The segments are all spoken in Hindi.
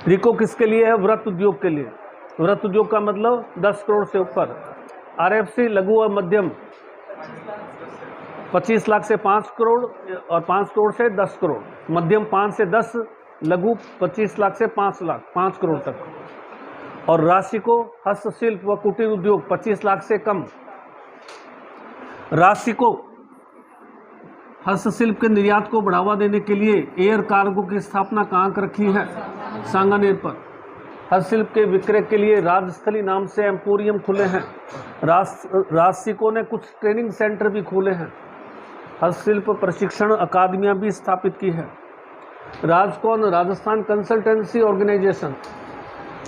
रिको किसके लिए है? वृत्त उद्योग के लिए। वृत्त उद्योग का मतलब 10 करोड़ से ऊपर। आरएफसी लघु और मध्यम 25 लाख से 5 करोड़ और 5 करोड़ से 10 करोड़, मध्यम 5 से 10, लघु 25 लाख से 5 लाख 5 करोड़ तक। और राशि को हस्तशिल्प व कुटीर उद्योग 25 लाख से कम। राशि को हस्तशिल्प के निर्यात को बढ़ावा देने के लिए एयर कार्गो की स्थापना कहाँ कर रखी है? सांगानेर पर। हस्तशिल्प के विक्रय के लिए राजस्थली नाम से एम्पोरियम खुले हैं। राजसिको ने कुछ ट्रेनिंग सेंटर भी खोले हैं। हस्तशिल्प प्रशिक्षण अकादमियां भी स्थापित की है। राजकौन राजस्थान कंसल्टेंसी ऑर्गेनाइजेशन,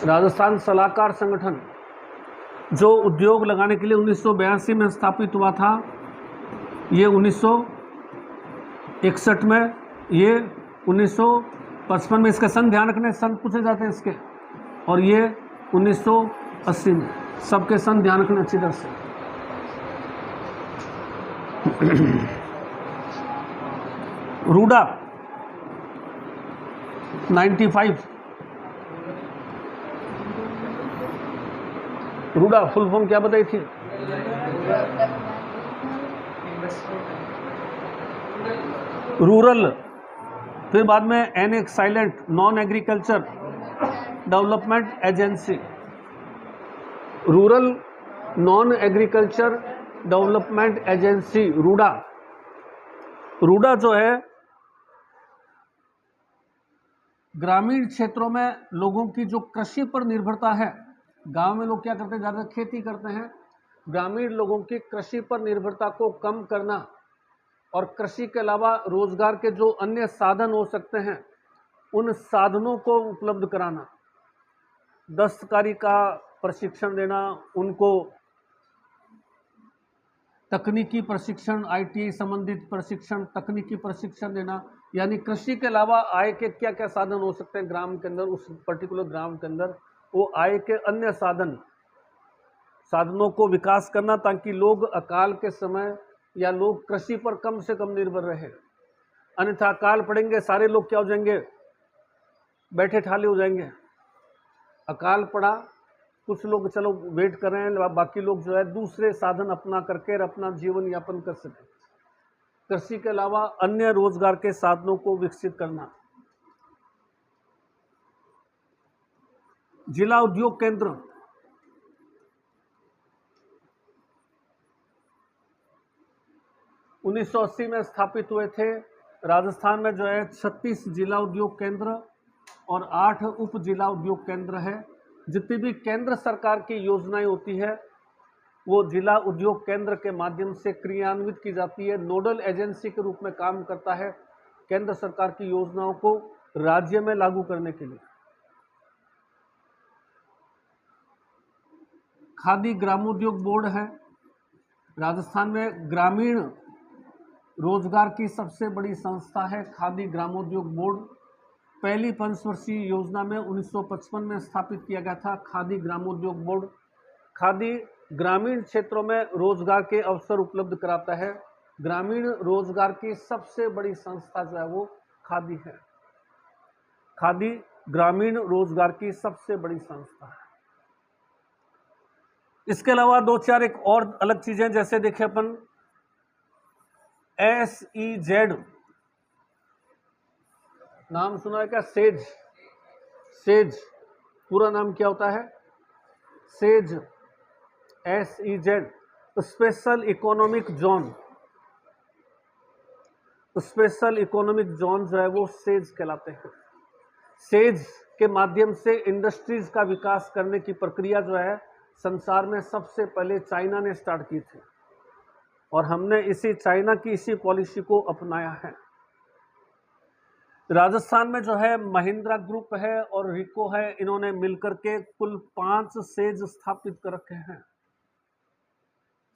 राजस्थान सलाहकार संगठन, जो उद्योग लगाने के लिए 1982 में स्थापित हुआ था, ये 1961 में, ये 1955 में, इसके सन ध्यान रखने, सन पूछे जाते हैं इसके, और ये 1980 में। सबके सन ध्यान रखने अच्छी तरह से। रूडा 95। रूडा फुल फॉर्म क्या बताई थी? रूरल, फिर बाद में N silent, non agriculture development agency. Rural non agriculture development agency, RUDA. RUDA जो है ग्रामीण क्षेत्रों में लोगों की जो कृषि पर निर्भरता है, गांव में लोग क्या करते हैं, ज़्यादा खेती करते हैं, ग्रामीण लोगों की कृषि पर निर्भरता को कम करना और कृषि के अलावा रोजगार के जो अन्य साधन हो सकते हैं उन साधनों को उपलब्ध कराना, दस्तकारी का प्रशिक्षण देना, उनको तकनीकी प्रशिक्षण, आईटीआई संबंधित प्रशिक्षण, तकनीकी प्रशिक्षण देना, यानी कृषि के अलावा आय के क्या क्या साधन हो सकते हैं ग्राम के अंदर, उस पर्टिकुलर ग्राम के अंदर वो आय के अन्य साधनों को विकास करना, ताकि लोग अकाल के समय या लोग कृषि पर कम से कम निर्भर रहे। अन्यथा अकाल पड़ेंगे, सारे लोग क्या हो जाएंगे, बैठे ठाले हो जाएंगे। अकाल पड़ा, कुछ लोग चलो वेट कर रहे हैं, बाकी लोग जो है दूसरे साधन अपना करके अपना जीवन यापन कर सकें। कृषि के अलावा अन्य रोजगार के साधनों को विकसित करना। जिला उद्योग केंद्र 1980 में स्थापित हुए थे। राजस्थान में जो है 36 जिला उद्योग केंद्र और 8 उप जिला उद्योग केंद्र है। जितनी भी केंद्र सरकार की योजनाएं होती है वो जिला उद्योग केंद्र के माध्यम से क्रियान्वित की जाती है। नोडल एजेंसी के रूप में काम करता है केंद्र सरकार की योजनाओं को राज्य में लागू करने के लिए। खादी ग्रामोद्योग बोर्ड है। राजस्थान में ग्रामीण रोजगार की सबसे बड़ी संस्था है खादी ग्रामोद्योग बोर्ड। पहली पंचवर्षीय योजना में 1955 में स्थापित किया गया था खादी ग्रामोद्योग बोर्ड। खादी ग्रामीण क्षेत्रों में रोजगार के अवसर उपलब्ध कराता है। ग्रामीण रोजगार की सबसे बड़ी संस्था जो है वो खादी है। खादी ग्रामीण रोजगार की सबसे बड़ी संस्था है। इसके अलावा दो चार एक और अलग चीजें, जैसे देखें अपन SEZ, नाम सुना है क्या? सेज पूरा नाम क्या होता है? Says, SEZ, special economic zone. Special economic zone जो है वो सेज कहलाते हैं। सेज के माध्यम से इंडस्ट्रीज का विकास करने की प्रक्रिया जो है संसार में सबसे पहले चाइना ने स्टार्ट की थी और हमने चाइना की इसी पॉलिसी को अपनाया है। राजस्थान में जो है महिंद्रा ग्रुप है और रिको है, इन्होंने मिलकर के कुल 5 सेज स्थापित कर रखे हैं।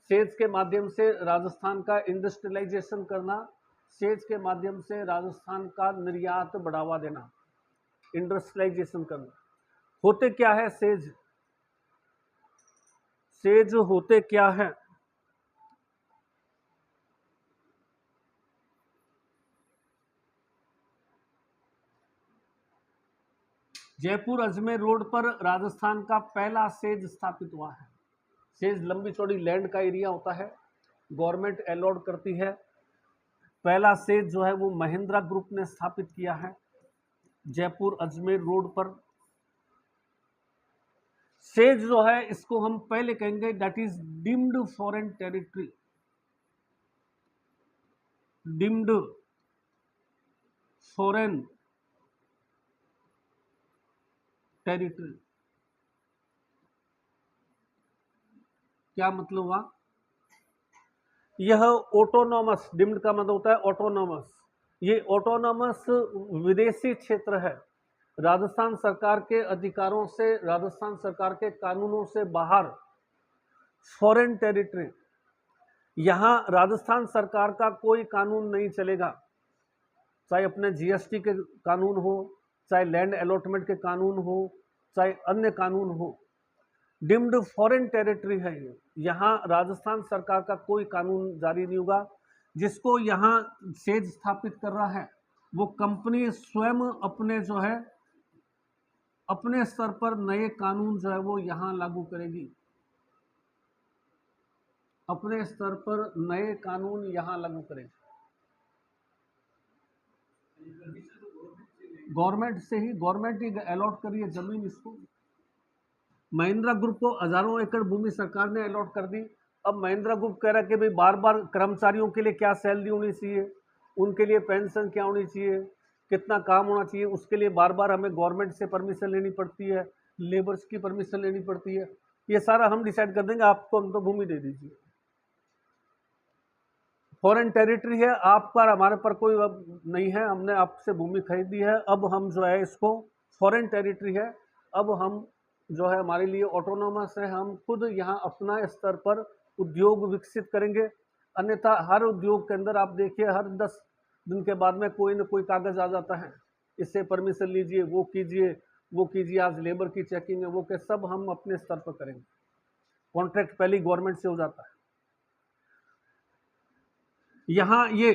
सेज के माध्यम से राजस्थान का इंडस्ट्रियलाइजेशन करना, सेज के माध्यम से राजस्थान का निर्यात बढ़ावा देना, इंडस्ट्रियलाइजेशन करना। होते क्या है सेज? सेज होते क्या है? जयपुर अजमेर रोड पर राजस्थान का पहला सेज स्थापित हुआ है। सेज लंबी चौड़ी लैंड का एरिया होता है, गवर्नमेंट अलॉट करती है। पहला सेज जो है वो महिंद्रा ग्रुप ने स्थापित किया है जयपुर अजमेर रोड पर। सेज जो है इसको हम पहले कहेंगे that is deemed foreign territory, deemed foreign territory. क्या मतलब हुआ? यह ऑटोनॉमस, डिम्ड का मतलब होता है ऑटोनॉमस, ये ऑटोनॉमस विदेशी क्षेत्र है। राजस्थान सरकार के अधिकारों से, राजस्थान सरकार के कानूनों से बाहर फॉरेन टेरिटरी। यहाँ राजस्थान सरकार का कोई कानून नहीं चलेगा, चाहे अपने जीएसटी के कानून हो, चाहे लैंड अलॉटमेंट के कानून हो, चाहे अन्य कानून हो। डिम्ड फॉरेन टेरिटरी है ये, यहाँ राजस्थान सरकार का कोई कानून जारी नहीं होगा। जिसको यहाँ सेज स्थापित कर रहा है वो कंपनी स्वयं अपने जो है अपने स्तर पर नए कानून जो है वो यहाँ लागू करेगी, अपने स्तर पर नए कानून यहाँ लागू करेगी। गवर्नमेंट से ही, गवर्नमेंट ही अलॉट करी है जमीन इसको। महिंद्रा ग्रुप को हजारों एकड़ भूमि सरकार ने अलॉट कर दी। अब महिंद्रा ग्रुप कह रहा है कि भाई बार बार कर्मचारियों के लिए क्या सैलरी होनी चाहिए, उनके लिए पेंशन क्या होनी चाहिए, कितना काम होना चाहिए, उसके लिए बार बार हमें गवर्नमेंट से परमिशन लेनी पड़ती है, लेबर्स की परमिशन लेनी पड़ती है। ये सारा हम डिसाइड कर देंगे, आपको हम तो भूमि दे दीजिए। फॉरेन टेरिटरी है, आप पर हमारे पर कोई नहीं है, हमने आपसे भूमि खरीदी है, अब हम जो है इसको, फॉरेन टेरिटरी है, अब हम जो है हमारे लिए ऑटोनोमस है, हम खुद यहाँ अपना स्तर पर उद्योग विकसित करेंगे। अन्यथा हर उद्योग के अंदर आप देखिए हर 10 दिन के बाद में कोई ना कोई कागज आ जाता है, इससे परमिशन लीजिए, वो कीजिए, वो कीजिए, आज लेबर की चेकिंग है, वो के सब हम अपने स्तर पर करेंगे। कॉन्ट्रैक्ट पहले ही गवर्नमेंट से हो जाता है। यहां ये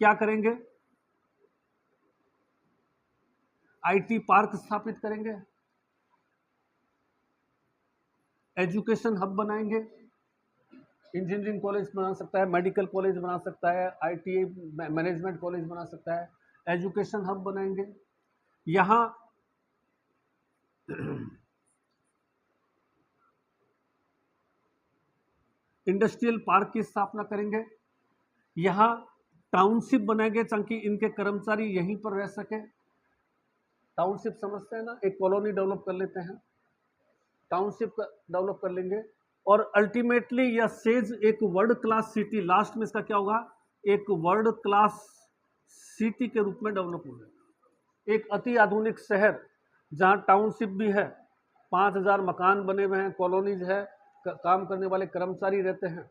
क्या करेंगे, आईटी पार्क स्थापित करेंगे, एजुकेशन हब बनाएंगे, इंजीनियरिंग कॉलेज बना सकता है, मेडिकल कॉलेज बना सकता है, आईटीआई मैनेजमेंट कॉलेज बना सकता है, एजुकेशन हब बनाएंगे। यहां इंडस्ट्रियल पार्क की स्थापना करेंगे, यहाँ टाउनशिप बनाएंगे ताकि इनके कर्मचारी यहीं पर रह सके। टाउनशिप समझते हैं ना, एक कॉलोनी डेवलप कर लेते हैं, टाउनशिप डेवलप कर लेंगे। और अल्टीमेटली यह सेज एक वर्ल्ड क्लास सिटी, लास्ट में इसका क्या होगा, एक वर्ल्ड क्लास सिटी के रूप में डेवलप हो जाएगा। एक अति आधुनिक शहर जहां टाउनशिप भी है, 5000 मकान बने हुए हैं, कॉलोनीज है, काम करने वाले कर्मचारी रहते हैं।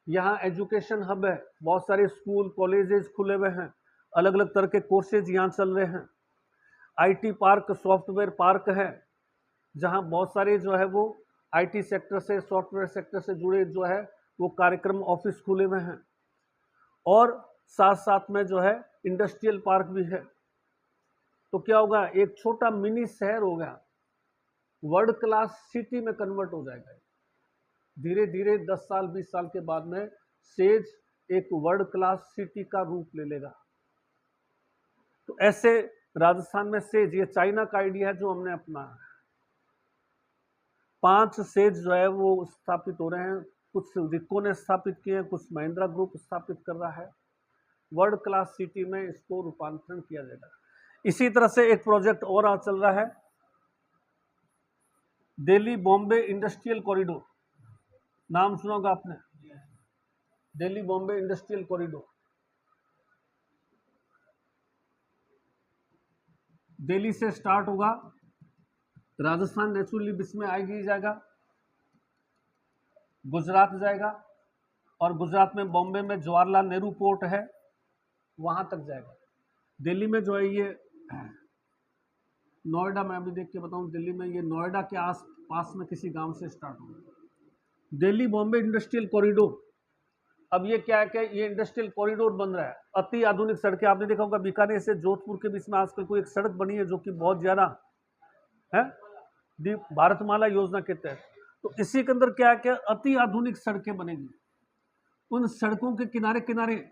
यहाँ एजुकेशन हब है, बहुत सारे स्कूल कॉलेजेस खुले हुए हैं, अलग अलग तरह के कोर्सेज यहाँ चल रहे हैं। आईटी पार्क, सॉफ्टवेयर पार्क है, जहाँ बहुत सारे जो है वो आईटी सेक्टर से, सॉफ्टवेयर सेक्टर से जुड़े जो है वो कार्यक्रम ऑफिस खुले हुए हैं। और साथ साथ में जो है इंडस्ट्रियल पार्क भी है। तो क्या होगा, एक छोटा मिनी शहर हो गया, वर्ल्ड क्लास सिटी में कन्वर्ट हो जाएगा। धीरे धीरे 10 साल 20 साल के बाद में सेज एक वर्ल्ड क्लास सिटी का रूप ले लेगा। तो ऐसे राजस्थान में सेज, ये चाइना का आइडिया है जो हमने अपनाया। 5 सेज जो है वो स्थापित हो रहे हैं, कुछ विको ने स्थापित किए हैं, कुछ महिंद्रा ग्रुप स्थापित कर रहा है। वर्ल्ड क्लास सिटी में इसको रूपांतरण किया जाएगा। इसी तरह से एक प्रोजेक्ट और चल रहा है, दिल्ली बॉम्बे इंडस्ट्रियल कॉरिडोर। नाम सुना होगा आपने, दिल्ली बॉम्बे इंडस्ट्रियल कॉरिडोर। दिल्ली से स्टार्ट होगा, राजस्थान नेचुरली बीच में आगे जाएगा, गुजरात जाएगा, और गुजरात में बॉम्बे में जवाहरलाल नेहरू पोर्ट है, वहां तक जाएगा। दिल्ली में जो है ये नोएडा, मैं अभी देख के बताऊं, दिल्ली में ये नोएडा के आस पास में किसी गांव से स्टार्ट होगा। दिल्ली बॉम्बे इंडस्ट्रियल कॉरिडोर अब ये क्या है कि ये इंडस्ट्रियल कॉरिडोर बन रहा है, अति आधुनिक सड़कें। आपने देखा होगा बीकानेर से जोधपुर के बीच में आजकल कोई एक सड़क बनी है जो कि बहुत ज्यादा है, भारतमाला योजना के तहत। तो इसी के अंदर क्या है कि अति आधुनिक सड़कें बनेगी, उन सड़कों के किनारे किनारे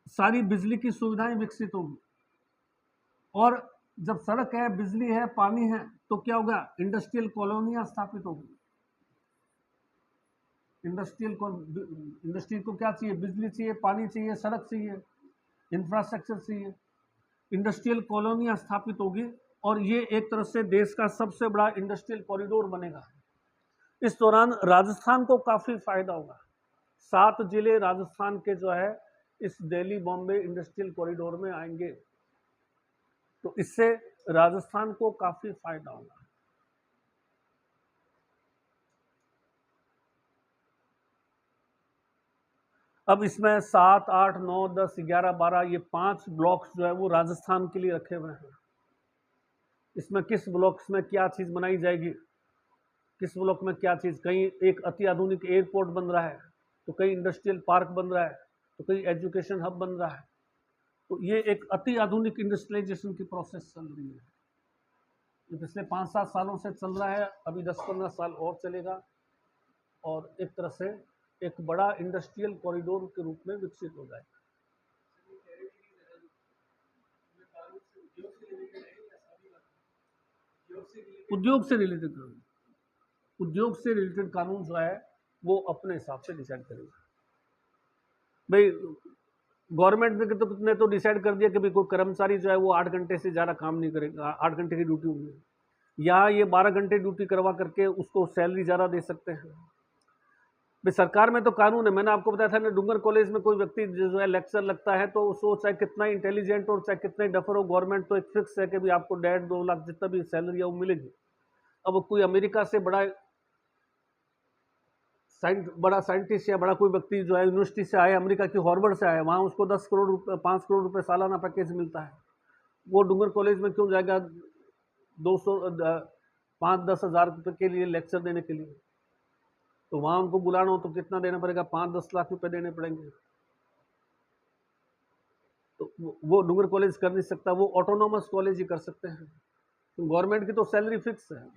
सारी बिजली की सुविधाएं विकसित होंगी। और जब सड़क है, बिजली है, पानी है, तो क्या होगा, इंडस्ट्रियल कॉलोनियां स्थापित होगी। इंडस्ट्री को क्या चाहिए, बिजली चाहिए, पानी चाहिए, सड़क चाहिए, इंफ्रास्ट्रक्चर चाहिए, इंडस्ट्रियल कॉलोनियां स्थापित होगी। और ये एक तरह से देश का सबसे बड़ा इंडस्ट्रियल कॉरिडोर बनेगा। इस दौरान राजस्थान को काफी फायदा होगा। 7 जिले राजस्थान के जो है इस दिल्ली बॉम्बे इंडस्ट्रियल कॉरिडोर में आएंगे, तो इससे राजस्थान को काफी फायदा होगा। अब इसमें 7, 8, 9, 10, 11, 12 ये 5 ब्लॉक्स जो है वो राजस्थान के लिए रखे हुए हैं। इसमें किस ब्लॉक्स में क्या चीज बनाई जाएगी, किस ब्लॉक में क्या चीज, कहीं एक अति आधुनिक एयरपोर्ट बन रहा है, तो कहीं इंडस्ट्रियल पार्क बन रहा है, तो कहीं एजुकेशन हब बन रहा है। तो ये एक अति आधुनिक इंडस्ट्रियलाइजेशन की प्रोसेस चल रही है। ये पिछले 5-7 सालों से चल रहा है, अभी 10-15 साल और चलेगा, और एक तरह से एक बड़ा इंडस्ट्रियल कॉरिडोर के रूप में विकसित हो जाएगा। उद्योग से रिलेटेड कानून, उद्योग से रिलेटेड कानून जो है वो अपने हिसाब से डिसाइड करेगा। भाई गवर्नमेंट ने तो डिसाइड कर दिया कि भाई कोई कर्मचारी जो है वो 8 घंटे से ज़्यादा काम नहीं करेगा, 8 घंटे की ड्यूटी होगी, या ये 12 घंटे ड्यूटी करवा करके उसको सैलरी ज़्यादा दे सकते हैं। भाई सरकार में तो कानून है। मैंने आपको बताया था ना, डूंगर कॉलेज में कोई व्यक्ति जो है लेक्चर लगता है, तो उसको चाहे कितना इंटेलिजेंट और चाहे कितने डफर हो, गवर्नमेंट तो एक फिक्स है कि भाई आपको 1.5-2 लाख जितना भी सैलरी है वो मिलेगी। अब कोई अमेरिका से बड़ा साइंटिस्ट या बड़ा कोई व्यक्ति जो है यूनिवर्सिटी से आया, अमेरिका की हार्वर्ड से आया, वहाँ उसको 10 करोड़ रुपये, 5 करोड़ रुपये सालाना पैकेज मिलता है, वो डूंगर कॉलेज में क्यों जाएगा 5-10 हज़ार रुपये के लिए लेक्चर देने के लिए? तो वहाँ उनको बुलाना हो तो कितना देना पड़ेगा, 5-10 लाख रुपए देने पड़ेंगे। तो वो डूंगर कॉलेज कर नहीं सकता, वो ऑटोनॉमस कॉलेज ही कर सकते हैं। तो गवर्नमेंट की तो सैलरी फिक्स है।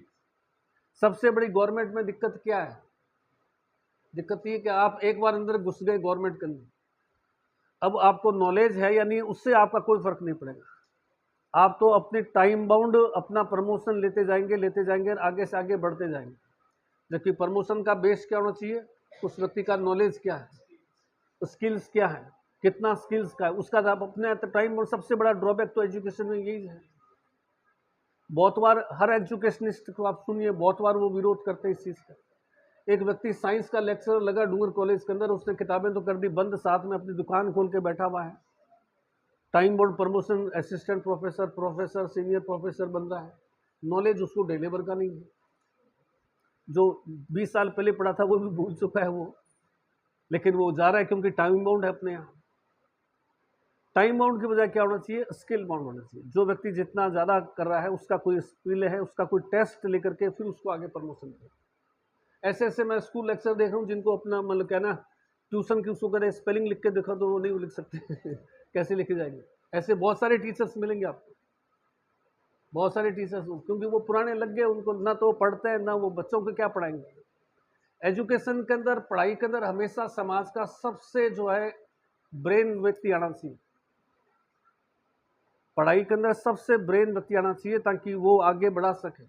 सबसे बड़ी गवर्नमेंट में दिक्कत क्या है, दिक्कत ये कि आप एक बार अंदर घुस गए गवर्नमेंट के अंदर, अब आपको नॉलेज है या नहीं उससे आपका कोई फर्क नहीं पड़ेगा। आप तो अपनी टाइम बाउंड अपना प्रमोशन लेते जाएंगे, आगे से आगे बढ़ते जाएंगे। जबकि प्रमोशन का बेस क्या होना चाहिए, उस व्यक्ति का नॉलेज क्या है, स्किल्स क्या है, कितना स्किल्स का है, उसका आप अपने टाइम। और सबसे बड़ा ड्रॉबैक तो एजुकेशन में यही है। बहुत बार हर एजुकेशनिस्ट को आप सुनिए, बहुत बार वो विरोध करते हैं इस चीज़ का। एक व्यक्ति साइंस का लेक्चरर लगा डूंगर कॉलेज के अंदर, उसने किताबें तो कर दी बंद, साथ में अपनी दुकान खोल के बैठा हुआ है, time board promotion, assistant professor, professor, senior professor बन रहा है, नॉलेज उसको डिलीवर का नहीं है। जो 20 साल पहले पढ़ा था वो भी भूल चुका है वो, लेकिन वो जा रहा है क्योंकि टाइम बाउंड है अपने यहाँ। टाइम बाउंड की बजाय क्या होना चाहिए, स्किल बाउंड होना चाहिए। जो व्यक्ति जितना ज़्यादा कर रहा है, उसका कोई स्किल है, उसका कोई टेस्ट लेकर के फिर उसको आगे प्रमोशन करें। ऐसे ऐसे मैं स्कूल लेक्चर देख रहा हूँ जिनको अपना मतलब क्या ना, ट्यूशन की उसको करें स्पेलिंग लिख के देखो तो वो नहीं लिख सकते कैसे लिखे जाएंगे। ऐसे बहुत सारे टीचर्स मिलेंगे आपको, बहुत सारे टीचर्स, क्योंकि वो पुराने लग गए, उनको ना तो पढ़ते हैं ना वो बच्चों को क्या पढ़ाएंगे। एजुकेशन के अंदर, पढ़ाई के अंदर हमेशा समाज का सबसे जो है ब्रेन व्यक्ति आना चाहिए। पढ़ाई के अंदर सबसे ब्रेन व्यक्ति आना चाहिए ताकि वो आगे बढ़ा सके।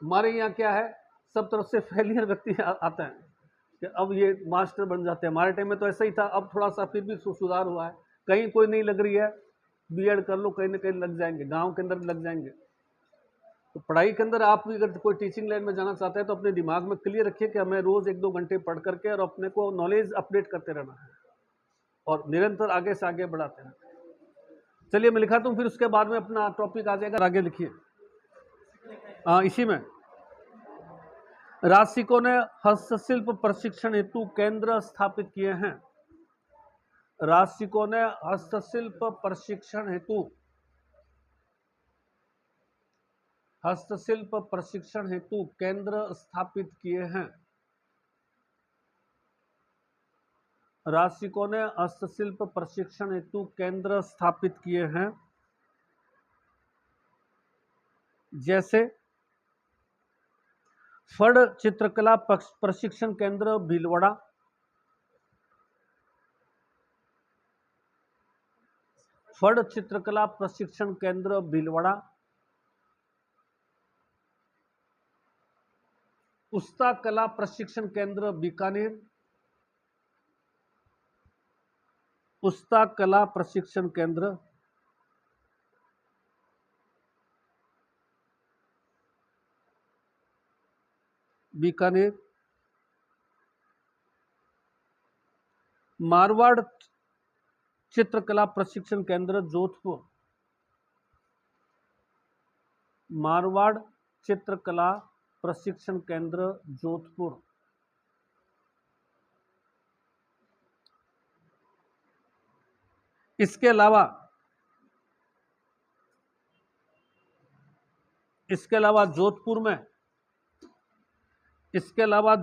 हमारे यहाँ क्या है, सब तरफ से फेलियर व्यक्ति आता है कि अब ये मास्टर बन जाते हैं। हमारे टाइम में तो ऐसा ही था, अब थोड़ा सा फिर भी सुधार हुआ है। कहीं कोई नहीं लग रही है, बीएड कर लो, कहीं ना कहीं लग जाएंगे, गांव के अंदर भी लग जाएंगे। तो पढ़ाई के अंदर आप भी अगर कोई टीचिंग लाइन में जाना चाहते हैं तो अपने दिमाग में क्लियर रखिए कि हमें रोज 1-2 घंटे पढ़ करके और अपने को नॉलेज अपडेट करते रहना है और निरंतर आगे से आगे बढ़ाते रहना है। चलिए मैं लिखा हूँ, फिर उसके बाद में अपना टॉपिक आ जाएगा, आगे लिखिए। इसी में राशिकों ने हस्तशिल्प प्रशिक्षण हेतु केंद्र स्थापित किए हैं। राशिकों ने हस्तशिल्प प्रशिक्षण हेतु केंद्र स्थापित किए हैं। राजशिकों ने हस्तशिल्प प्रशिक्षण हेतु केंद्र स्थापित किए हैं, जैसे फड़ चित्रकला प्रशिक्षण केंद्र भीलवाड़ा, फड़ चित्रकला प्रशिक्षण केंद्र भीलवाड़ा, उस्ता कला प्रशिक्षण केंद्र बीकानेर, उस्ता कला प्रशिक्षण केंद्र बीकानेर, मारवाड़ चित्रकला प्रशिक्षण केंद्र जोधपुर, मारवाड़ चित्रकला प्रशिक्षण केंद्र जोधपुर, इसके अलावा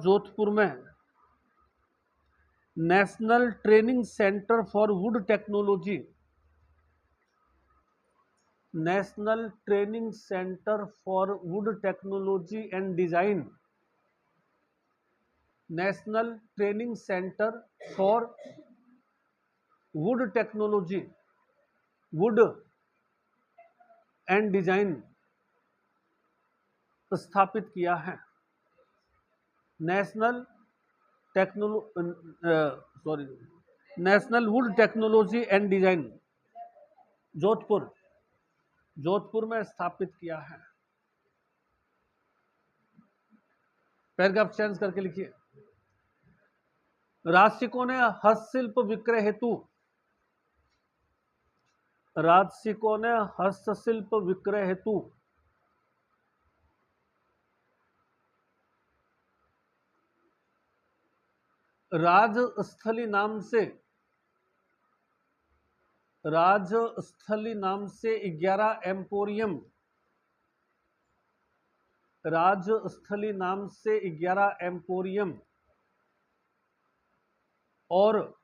जोधपुर में national training centre for would technology, national training centre for would technology and design, national training centre for would technology, would and design स्थापित किया है। National would technology and design Jodhpur में स्थापित किया है। पैराग्राफ चेंज करके लिखिए। राजशिकों ने हस्तशिल्प विक्रय हेतु, राजशिकों ने हस्तशिल्प विक्रय हेतु राजस्थली नाम से 11 एम्पोरियम, राजस्थली नाम से 11 एम्पोरियम और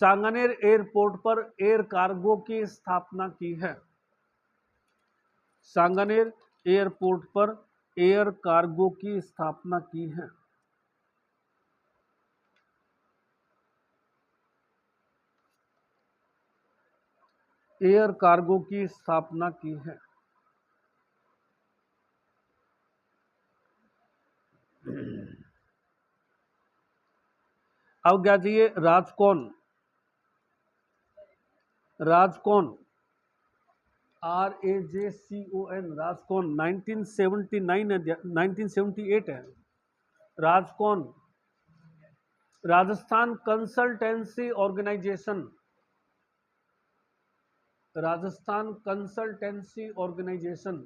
सांगानेर एयरपोर्ट पर एयर कार्गो की स्थापना की है। सांगानेर एयरपोर्ट पर एयर कार्गो की स्थापना की है। एयर कार्गो की स्थापना की है। अब क्या चाहिए? राजकौन, राजकौन RAJCON, राजकौन 1978 है। Rajcon Rajasthan consultancy organisation, Rajasthan consultancy organisation,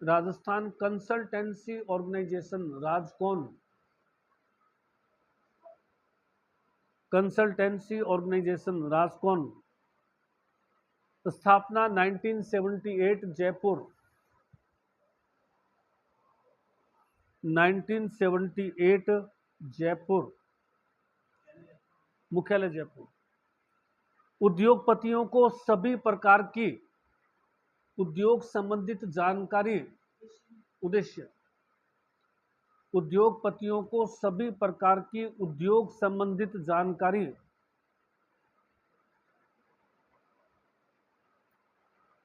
Rajasthan consultancy organisation, Rajcon consultancy organisation, Rajcon, स्थापना 1978 जयपुर, 1978 जयपुर, मुख्यालय जयपुर। उद्योगपतियों को सभी प्रकार की उद्योग संबंधित जानकारी, उद्देश्य उद्योगपतियों को सभी प्रकार की उद्योग संबंधित जानकारी,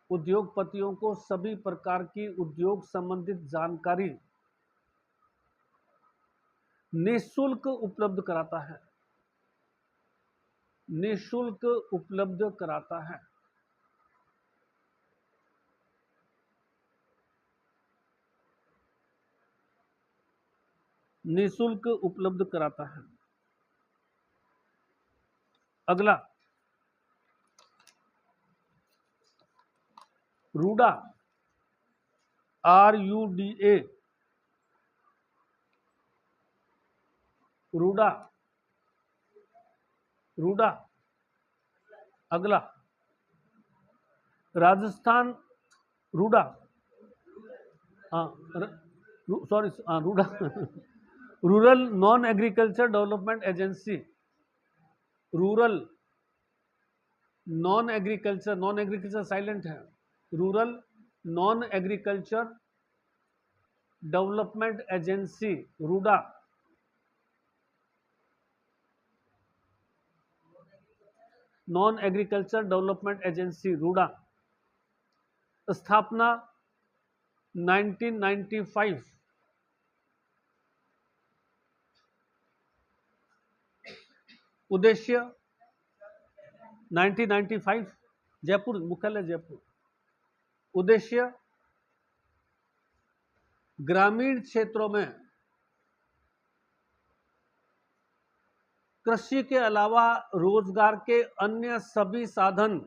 उद्योगपतियों को सभी प्रकार की उद्योग संबंधित जानकारी निःशुल्क उपलब्ध कराता है, निःशुल्क उपलब्ध कराता है। निःशुल्क उपलब्ध कराता है। अगला रूडा, RUDA, रूडा, रूडा। अगला राजस्थान रूडा, हाँ, सॉरी, हाँ, RUDA rural non agriculture development agency, rural non agriculture silent है, rural non agriculture development agency RUDA, non agriculture development agency RUDA, स्थापना 1995, उद्देश्य 1995, जयपुर, मुख्यालय जयपुर, उद्देश्य ग्रामीण क्षेत्रों में कृषि के अलावा रोजगार के अन्य सभी साधन,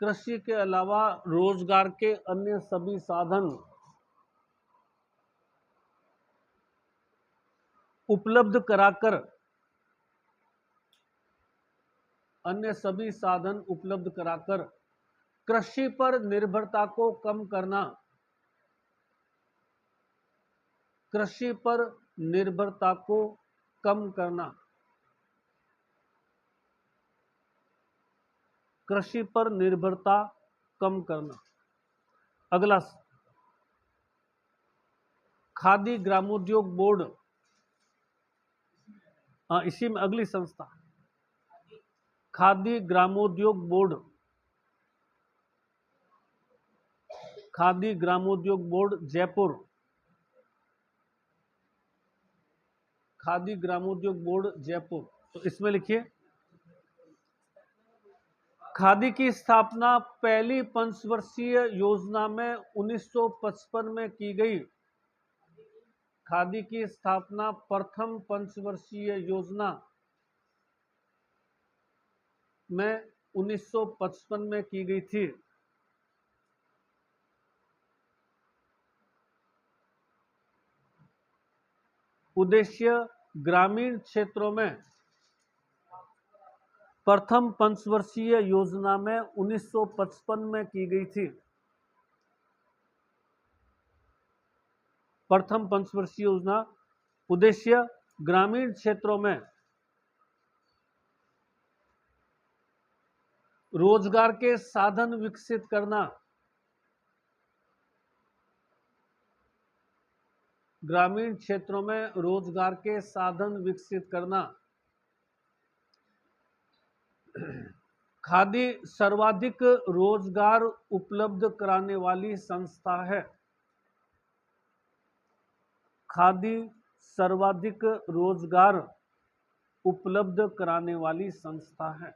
कृषि के अलावा रोजगार के अन्य सभी साधन उपलब्ध कराकर, अन्य सभी साधन उपलब्ध कराकर कृषि पर निर्भरता को कम करना, कृषि पर निर्भरता को कम करना, कृषि पर निर्भरता कम करना। अगला, खादी ग्रामोद्योग बोर्ड, इसी में अगली संस्था, खादी ग्रामोद्योग बोर्ड, खादी ग्रामोद्योग बोर्ड जयपुर, खादी ग्रामोद्योग बोर्ड जयपुर। तो इसमें लिखिए, खादी की स्थापना पहली पंचवर्षीय योजना में 1955 में की गई। खादी की स्थापना प्रथम पंचवर्षीय योजना में 1955 में की गई थी। उद्देश्य ग्रामीण क्षेत्रों में, प्रथम पंचवर्षीय योजना में 1955 में की गई थी। प्रथम पंचवर्षीय योजना, उद्देश्य ग्रामीण क्षेत्रों में रोजगार के साधन विकसित करना, ग्रामीण क्षेत्रों में रोजगार के साधन विकसित करना। खादी सर्वाधिक रोजगार उपलब्ध कराने वाली संस्था है। खादी सर्वाधिक रोजगार उपलब्ध कराने वाली संस्था है।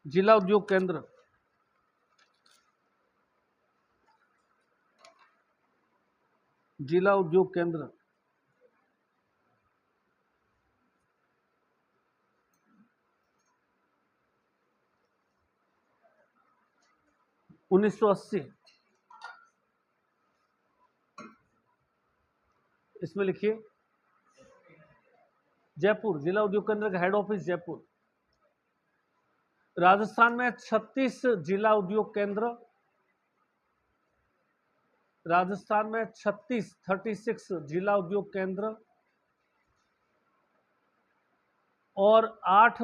जिला उद्योग केंद्र, जिला उद्योग केंद्र, उन्नीस सौ 80, इसमें लिखिए जयपुर, जिला उद्योग केंद्र का हेड ऑफिस जयपुर। राजस्थान में 36 जिला उद्योग केंद्र, राजस्थान में 36 जिला उद्योग केंद्र और 8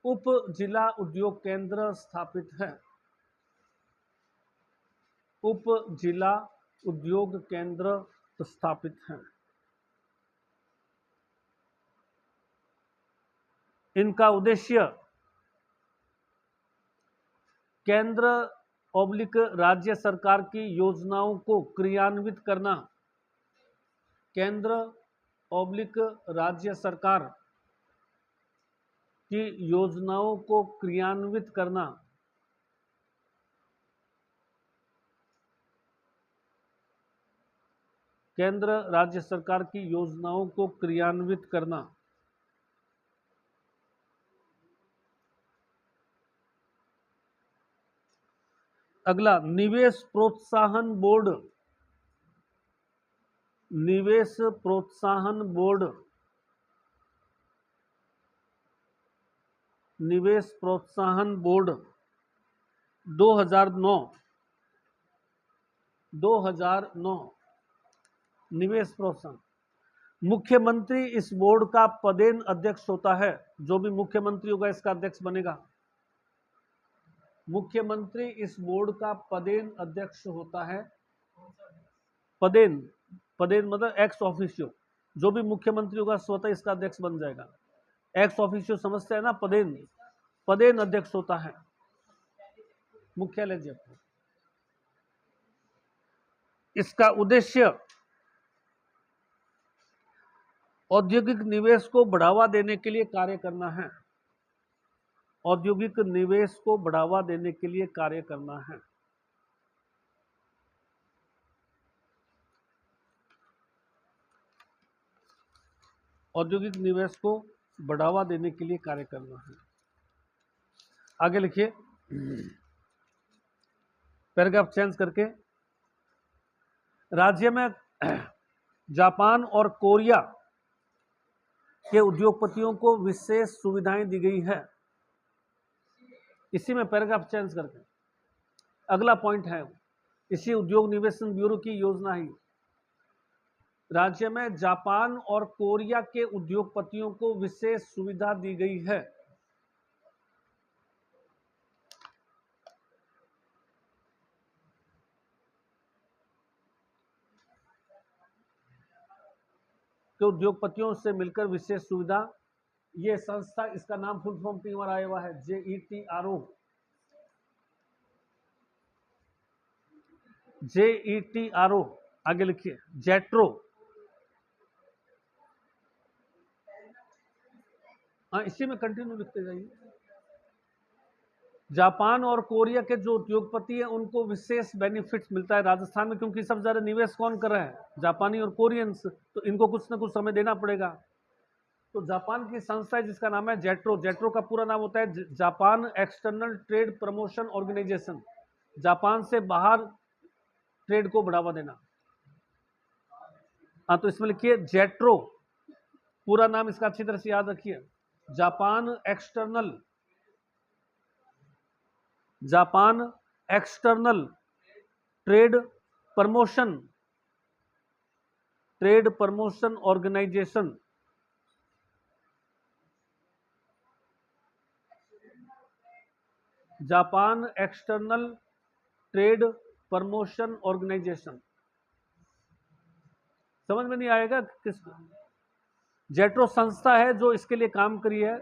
उप जिला उद्योग केंद्र स्थापित हैं। उप जिला उद्योग केंद्र स्थापित हैं। इनका उद्देश्य केंद्र ऑब्लिक राज्य सरकार की योजनाओं को क्रियान्वित करना, केंद्र ऑब्लिक राज्य सरकार की योजनाओं को क्रियान्वित करना, केंद्र राज्य सरकार की योजनाओं को क्रियान्वित करना। अगला निवेश प्रोत्साहन बोर्ड, निवेश प्रोत्साहन बोर्ड, निवेश प्रोत्साहन बोर्ड 2009, 2009 निवेश प्रोत्साहन। मुख्यमंत्री इस बोर्ड का पदेन अध्यक्ष होता है। जो भी मुख्यमंत्री होगा इसका अध्यक्ष बनेगा। मुख्यमंत्री इस बोर्ड का पदेन अध्यक्ष होता है। पदेन, पदेन मतलब एक्स ऑफिशियो। जो भी मुख्यमंत्री होगा स्वतः इसका अध्यक्ष बन जाएगा। एक्स ऑफिशियो समझते हैं ना, पदेन, पदेन अध्यक्ष होता है। मुख्यालय जयपुर। इसका उद्देश्य औद्योगिक निवेश को बढ़ावा देने के लिए कार्य करना है। औद्योगिक निवेश को बढ़ावा देने के लिए कार्य करना है। औद्योगिक निवेश को बढ़ावा देने के लिए कार्य करना है। आगे लिखिए, पैराग्राफ चेंज करके। राज्य में जापान और कोरिया के उद्योगपतियों को विशेष सुविधाएं दी गई है। इसी में पैराग्राफ चेंज करके अगला पॉइंट है, इसी उद्योग निवेशन ब्यूरो की योजना है। राज्य में जापान और कोरिया के उद्योगपतियों को विशेष सुविधा दी गई है। के उद्योगपतियों से मिलकर विशेष सुविधा। ये संस्था, इसका नाम फुल फॉर्म तीन बार आया हुआ है, JETRO, JETRO। आगे लिखिए, जेट्रो। हाँ, इसी में कंटिन्यू लिखते जाइए। जापान और कोरिया के जो उद्योगपति हैं उनको विशेष बेनिफिट्स मिलता है राजस्थान में, क्योंकि सब ज्यादा निवेश कौन कर रहा है? जापानी और कोरियंस। तो इनको कुछ ना कुछ समय देना पड़ेगा। तो जापान की संस्था है जिसका नाम है जेट्रो। जेट्रो का पूरा नाम होता है Japan external trade promotion organisation. Japan से बाहर ट्रेड को बढ़ावा देना। हाँ, तो इसमें लिखिए जेट्रो, पूरा नाम इसका अच्छी तरह से याद रखिए। Japan external trade promotion organisation. Japan external trade promotion organisation. समझ में नहीं आएगा किसको? जेट्रो संस्था है जो इसके लिए काम करी है।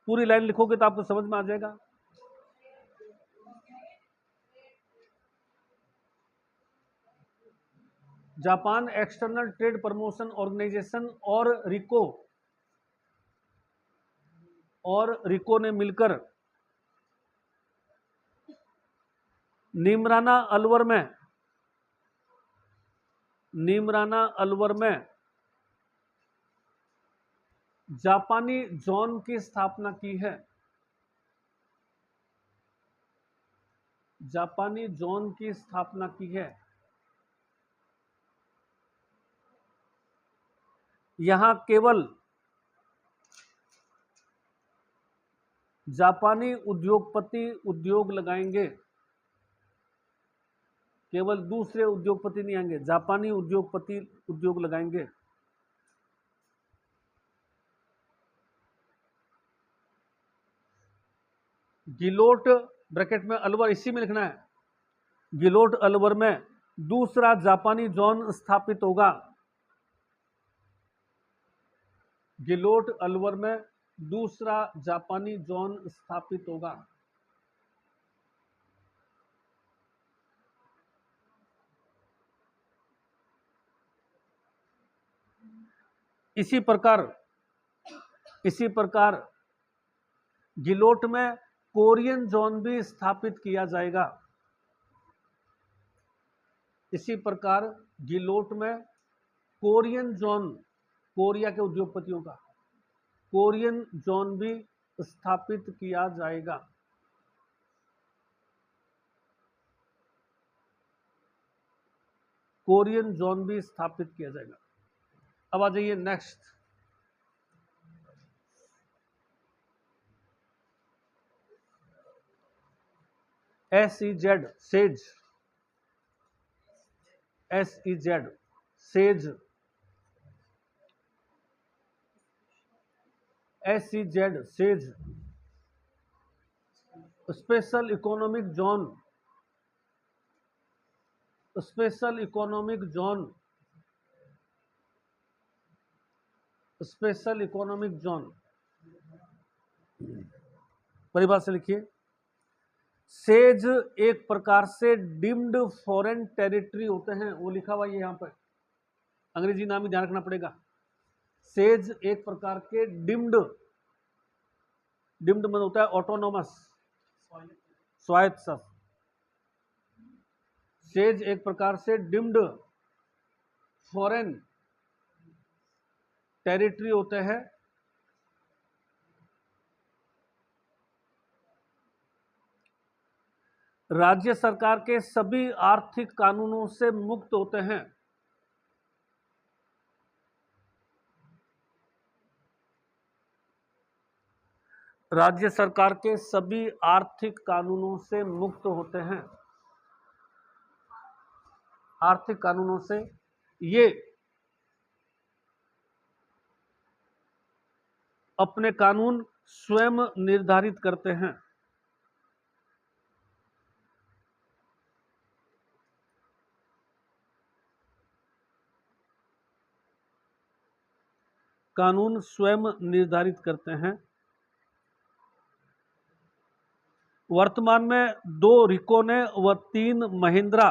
पूरी लाइन लिखोगे तो आपको समझ में आ जाएगा। Japan external trade promotion organisation और रिको ने मिलकर नीमराना अलवर में जापानी जोन की स्थापना की है। जापानी जोन की स्थापना की है। यहां केवल जापानी उद्योगपति उद्योग लगाएंगे, केवल दूसरे उद्योगपति नहीं आएंगे, जापानी उद्योगपति उद्योग लगाएंगे। गिलोट ब्रैकेट में अलवर, इसी में लिखना है, गिलोट अलवर में दूसरा जापानी जोन स्थापित होगा। गिलोट अलवर में दूसरा जापानी जोन स्थापित होगा। इसी प्रकार गिलोट में कोरियन जोन भी स्थापित किया जाएगा। इसी प्रकार गिलोट में कोरियन जोन, कोरिया के उद्योगपतियों का कोरियन जोन भी स्थापित किया जाएगा। कोरियन जोन भी स्थापित किया जाएगा। अब आ जाइए next, SEZ says, SEZ says, SEZ says special economic zone, special economic zone, special economic zone, परिभाषा लिखिए। सेज एक प्रकार से डीम्ड फॉरेन टेरिटरी होते हैं, वो लिखा हुआ है यहाँ पर, अंग्रेजी नाम ही ध्यान रखना पड़ेगा। सेज एक प्रकार के डीम्ड, डीम्ड मतलब होता है ऑटोनोमस, स्वायत्त शासन। सेज एक प्रकार से डीम्ड फॉरेन टेरिटरी होते हैं राज्य सरकार के सभी आर्थिक कानूनों से मुक्त होते हैं। राज्य सरकार के सभी आर्थिक कानूनों से मुक्त होते हैं। आर्थिक कानूनों से ये अपने कानून स्वयं निर्धारित करते हैं। कानून स्वयं निर्धारित करते हैं। वर्तमान में 2 रिकोने व 3 महिंद्रा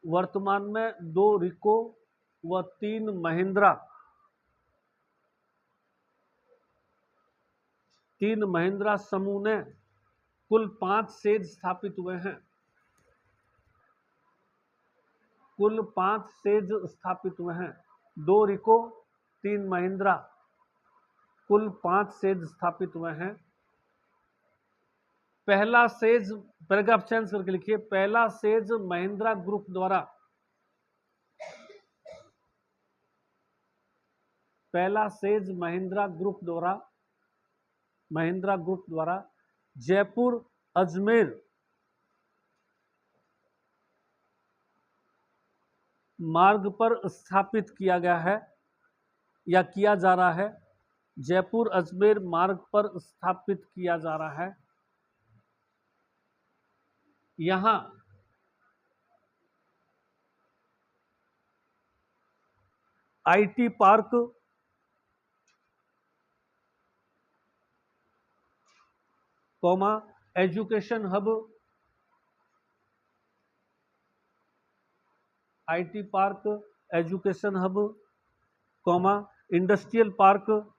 वर्तमान में 2 रिको व 3 महिंद्रा 3 महिंद्रा समूह ने कुल 5 सेज स्थापित हुए हैं। कुल 5 सेज स्थापित हुए हैं। 2 रिको 3 महिंद्रा, कुल 5 सेज स्थापित हुए हैं। पहला सेज, पैराग्राफ चेंज करके लिखिए, पहला सेज महिंद्रा ग्रुप द्वारा, पहला सेज महिंद्रा ग्रुप द्वारा जयपुर अजमेर मार्ग पर स्थापित किया गया है या किया जा रहा है। जयपुर अजमेर मार्ग पर स्थापित किया जा रहा है। यहां IT park, education hub, IT park, education hub, industrial park,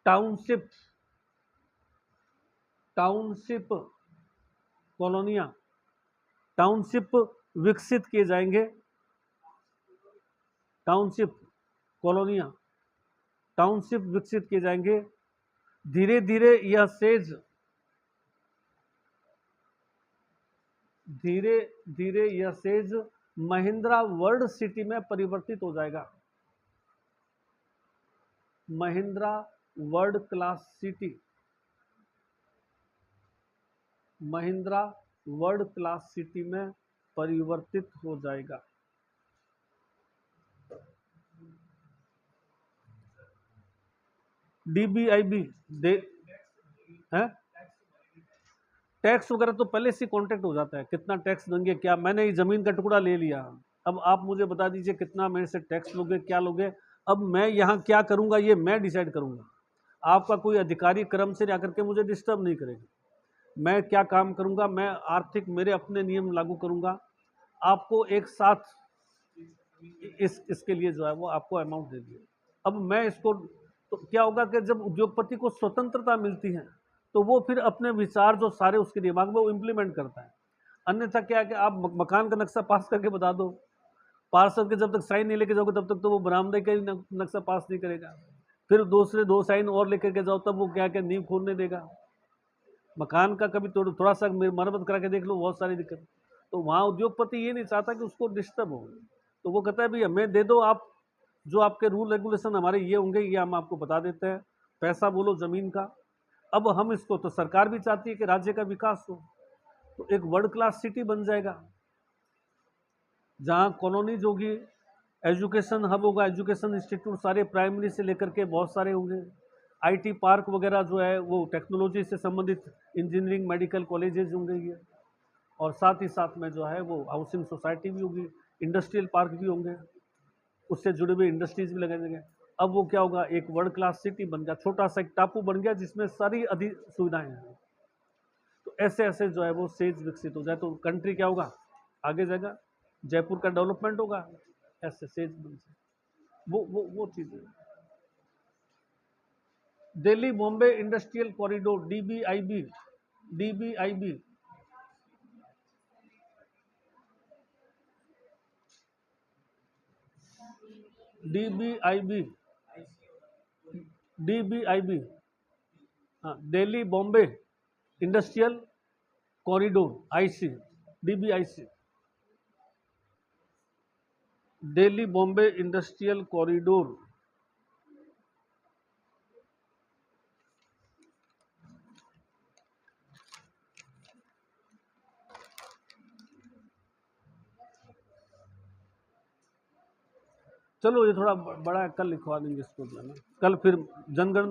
township कॉलोनियां, टाउनशिप विकसित किए जाएंगे। टाउनशिप कॉलोनियां, टाउनशिप विकसित किए जाएंगे। धीरे धीरे यह सेज, धीरे धीरे यह सेज महिंद्रा वर्ल्ड सिटी में परिवर्तित हो जाएगा। Mahindra world class city, Mahindra world class city में परिवर्तित हो जाएगा। DBIB दे है, टैक्स वगैरह तो पहले से कॉन्टेक्ट हो जाता है, कितना टैक्स देंगे क्या। मैंने ये जमीन का टुकड़ा ले लिया, अब आप मुझे बता दीजिए कितना मेरे से टैक्स लोगे, क्या लोगे। अब मैं यहाँ क्या करूँगा ये मैं डिसाइड करूँगा। आपका कोई अधिकारी कर्मचारी आकर के मुझे डिस्टर्ब नहीं करेगा। मैं क्या काम करूँगा, मैं आर्थिक मेरे अपने नियम लागू करूँगा। आपको एक साथ इसके लिए जो है वो आपको अमाउंट दे दिए। अब मैं इसको, तो क्या होगा कि जब उद्योगपति को स्वतंत्रता मिलती है तो वो फिर अपने विचार जो सारे उसके दिमाग में वो इम्प्लीमेंट करता है। अन्यथा क्या है कि आप मकान का नक्शा पास करके बता दो, पार्षद के जब तक साइन नहीं लेके जाओगे तब तक तो वो बरामदे का नक्शा पास नहीं करेगा। फिर दूसरे 2 साइन और लेकर के जाओ, तब वो क्या क्या नींव खोदने देगा। मकान का कभी थोड़ा सा मरम्मत करा के देख लो, बहुत सारी दिक्कत। तो वहाँ उद्योगपति ये नहीं चाहता कि उसको डिस्टर्ब हो, तो वो कहता है भाई हमें दे दो आप, जो आपके रूल रेगुलेशन हमारे ये होंगे ये हम आपको बता देते हैं, पैसा बोलो ज़मीन का। अब हम इसको, तो सरकार भी चाहती है कि राज्य का विकास हो, तो एक वर्ल्ड क्लास सिटी बन जाएगा जहाँ कॉलोनीज होगी, एजुकेशन हब होगा, एजुकेशन इंस्टीट्यूट सारे प्राइमरी से लेकर के बहुत सारे होंगे, आईटी पार्क वगैरह जो है वो टेक्नोलॉजी से संबंधित इंजीनियरिंग मेडिकल कॉलेजेस होंगे ये, और साथ ही साथ में जो है वो हाउसिंग सोसाइटी भी होगी, इंडस्ट्रियल पार्क भी होंगे, उससे जुड़े हुए इंडस्ट्रीज भी लगे जाएंगे। अब वो क्या होगा, एक वर्ल्ड क्लास सिटी बन गया, छोटा सा एक टापू बन गया जिसमें सारी अधिक सुविधाएं हैं। तो ऐसे ऐसे जो है वो सेज विकसित हो जाए तो कंट्री क्या होगा, आगे जाएगा, जयपुर का डेवलपमेंट होगा, ऐसे सेज बन जाए, वो चीज़ें। Delhi Bombay industrial corridor, DBIB, DBIB, DBIB, DBIB, हाँ, Delhi Bombay industrial corridor, IC, DBIC, Delhi Bombay industrial corridor. चलो ये थोड़ा बड़ा है, कल लिखवा देंगे इसको जो है ना, कल फिर जनगणना